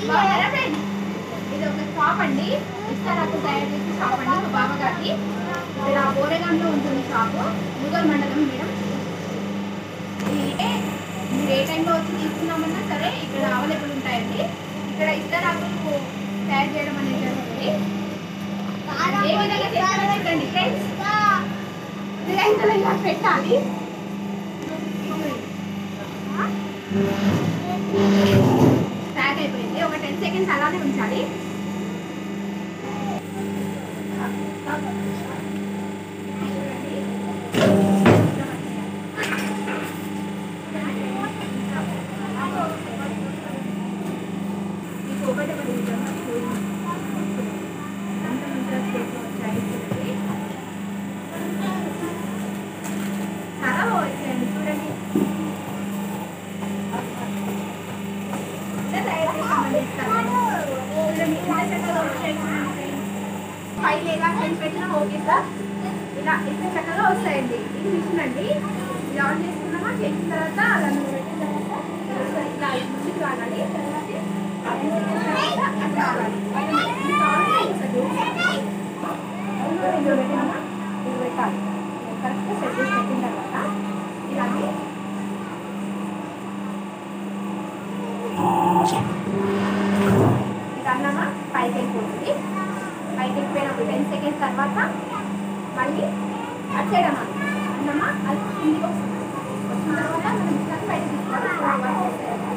బాగున్నారా ఫ్రెండ్స్? ఇది ఒక షాప్ అండి, ఇస్తారాకు తయారు చేసే షాప్ అండి మా బావగారికి. ఇక్కడ బోరేగాంలో ఉంటుంది షాపు, ముదల్ మండలం మేడం. మీరు ఏ టైంలో వచ్చి తీసుకున్నామన్నా సరే ఇక్కడ అవైలబుల్ ఉంటాయండి. ఇక్కడ ఇస్తారాకులు తయారు చేయడం అనేది జరుగుతుంది. ఏ విధంగా చేస్తారో చూడండి ఫ్రెండ్స్. ఇలా పెట్టాలి, ప్యాక్ అయిపోయింది. ఒక 10 సెకండ్స్ అలానే ఉంచాలి. ఫైల్ ఎలా పెట్టినా ఓకే సార్. ఇలా ఇంత చక్కగా వస్తాయండి. ఇది మిషన్ అండి. ఇలా ఆన్ చేసుకున్నామా, చేసిన తర్వాత అలా పెట్టిన తర్వాత ఇలా ముందుకు రాగాలి. తర్వాత అట్లా రావాలి. ఇందులో పెట్టినామా, ఇది పెట్టాలి. కరెక్ట్గా సెట్ చేసి పెట్టిన తర్వాత ఇలాంటి ఇది అన్నామా పైకి వెళ్ళిపోతుంది. పైకి వెళ్ళిపోయిన 10 సెకండ్స్ తర్వాత మళ్ళీ అటు సైడ్ అన్నమా అది కిందికి వస్తుంది. వచ్చిన తర్వాత మనం ఇట్లా బయట తీసుకోవాలి.